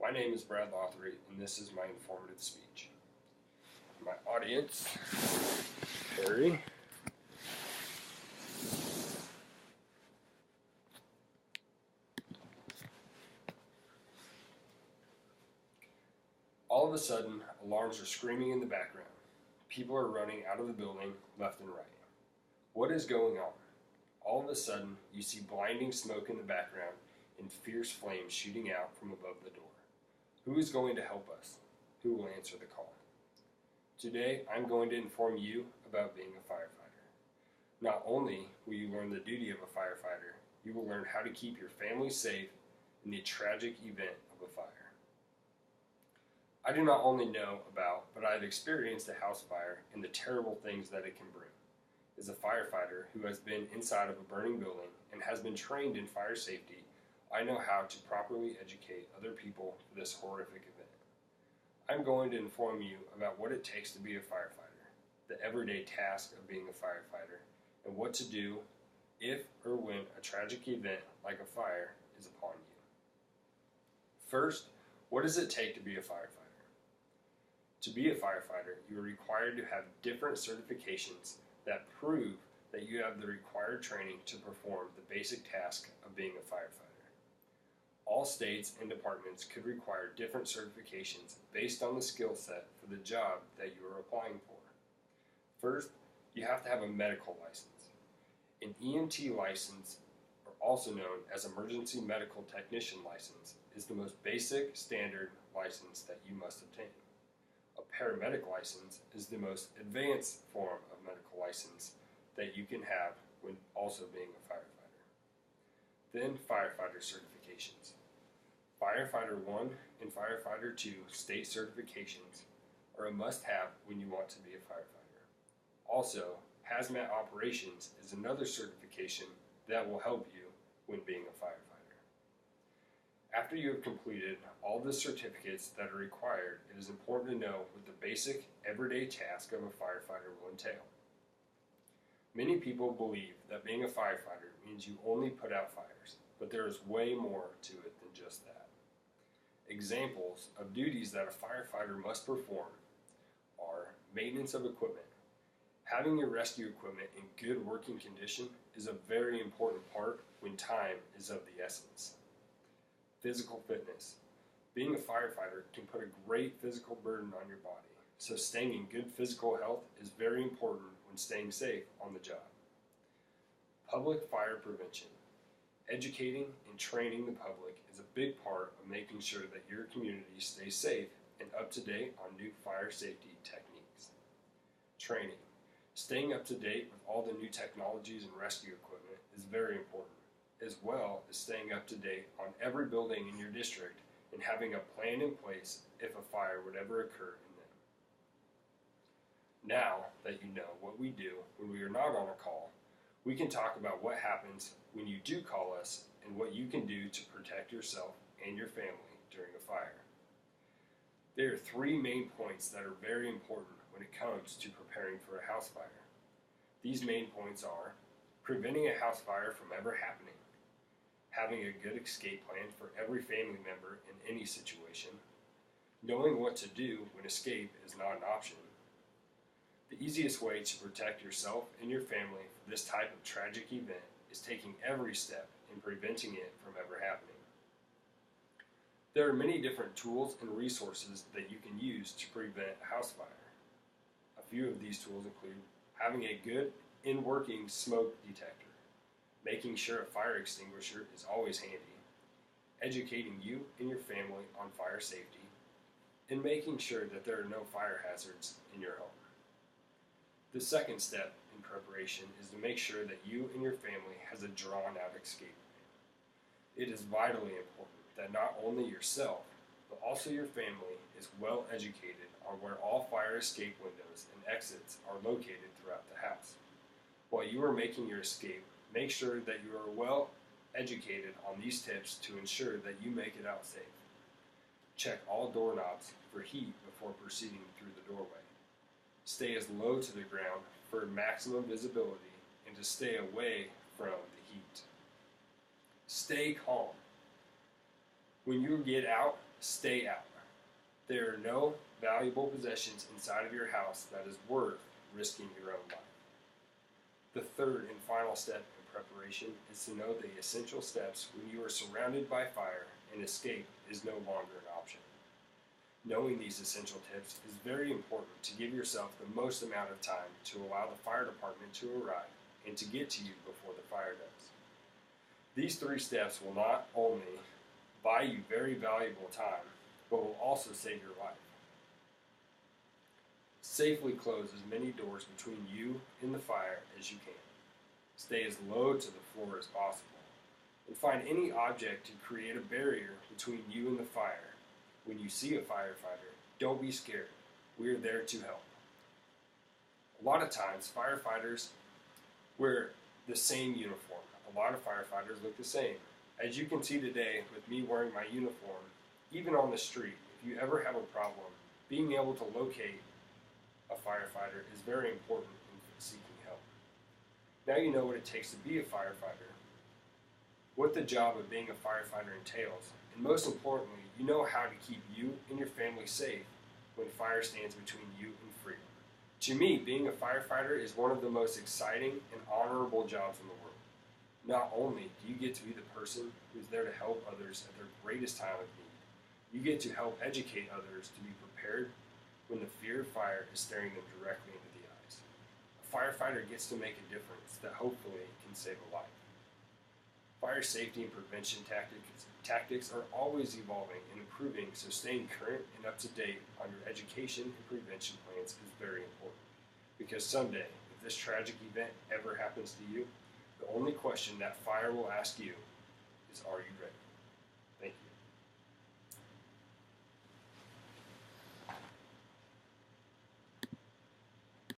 My name is Brad Lothery, and this is my informative speech. My audience, Harry. All of a sudden, alarms are screaming in the background. People are running out of the building left and right. What is going on? All of a sudden, you see blinding smoke in the background and fierce flames shooting out from above the door. Who is going to help us? Who will answer the call? Today, I'm going to inform you about being a firefighter. Not only will you learn the duty of a firefighter, you will learn how to keep your family safe in the tragic event of a fire. I do not only know about, but I have experienced a house fire and the terrible things that it can bring. As a firefighter who has been inside of a burning building and has been trained in fire safety, I know how to properly educate other people for this horrific event. I'm going to inform you about what it takes to be a firefighter, the everyday task of being a firefighter, and what to do if or when a tragic event like a fire is upon you. First, what does it take to be a firefighter? To be a firefighter, you are required to have different certifications that prove that you have the required training to perform the basic task of being a firefighter. All states and departments could require different certifications based on the skill set for the job that you are applying for. First, you have to have a medical license. An EMT license, or also known as Emergency Medical Technician license, is the most basic standard license that you must obtain. A paramedic license is the most advanced form of medical license that you can have when also being a firefighter. Then firefighter certifications. Firefighter 1 and Firefighter 2 state certifications are a must-have when you want to be a firefighter. Also, Hazmat Operations is another certification that will help you when being a firefighter. After you have completed all the certificates that are required, it is important to know what the basic, everyday task of a firefighter will entail. Many people believe that being a firefighter means you only put out fires, but there is way more to it than just that. Examples of duties that a firefighter must perform are maintenance of equipment. Having your rescue equipment in good working condition is a very important part when time is of the essence. Physical fitness. Being a firefighter can put a great physical burden on your body, so staying in good physical health is very important when staying safe on the job. Public fire prevention. Educating and training the public is a big part of making sure that your community stays safe and up to date on new fire safety techniques. Training. Staying up to date with all the new technologies and rescue equipment is very important, as well as staying up to date on every building in your district and having a plan in place if a fire would ever occur in them. Now that you know what we do when we are not on a call, we can talk about what happens when you do call us and what you can do to protect yourself and your family during a fire. There are three main points that are very important when it comes to preparing for a house fire. These main points are preventing a house fire from ever happening, having a good escape plan for every family member in any situation, knowing what to do when escape is not an option. The easiest way to protect yourself and your family from this type of tragic event is taking every step in preventing it from ever happening. There are many different tools and resources that you can use to prevent a house fire. A few of these tools include having a good in-working smoke detector, making sure a fire extinguisher is always handy, educating you and your family on fire safety, and making sure that there are no fire hazards in your home. The second step in preparation is to make sure that you and your family has a drawn-out escape plan. It is vitally important that not only yourself, but also your family is well educated on where all fire escape windows and exits are located throughout the house. While you are making your escape, make sure that you are well educated on these tips to ensure that you make it out safe. Check all doorknobs for heat before proceeding through the doorway. Stay as low to the ground for maximum visibility and to stay away from the heat. Stay calm. When you get out, stay out. There are no valuable possessions inside of your house that is worth risking your own life. The third and final step in preparation is to know the essential steps when you are surrounded by fire and escape is no longer an option. Knowing these essential tips is very important to give yourself the most amount of time to allow the fire department to arrive and to get to you before the fire does. These 3 steps will not only buy you very valuable time, but will also save your life. Safely close as many doors between you and the fire as you can. Stay as low to the floor as possible, and find any object to create a barrier between you and the fire. When you see a firefighter, don't be scared. We are there to help. A lot of times, firefighters wear the same uniform. A lot of firefighters look the same. As you can see today with me wearing my uniform, even on the street, if you ever have a problem, being able to locate a firefighter is very important in seeking help. Now you know what it takes to be a firefighter, what the job of being a firefighter entails, and most importantly, you know how to keep you and your family safe when fire stands between you and freedom. To me, being a firefighter is one of the most exciting and honorable jobs in the world. Not only do you get to be the person who's there to help others at their greatest time of need, you get to help educate others to be prepared when the fear of fire is staring them directly into the eyes. A firefighter gets to make a difference that hopefully can save a life. Fire safety and prevention tactics are always evolving and improving, so staying current and up to date on your education and prevention plans is very important. Because someday, if this tragic event ever happens to you, the only question that fire will ask you is, are you ready?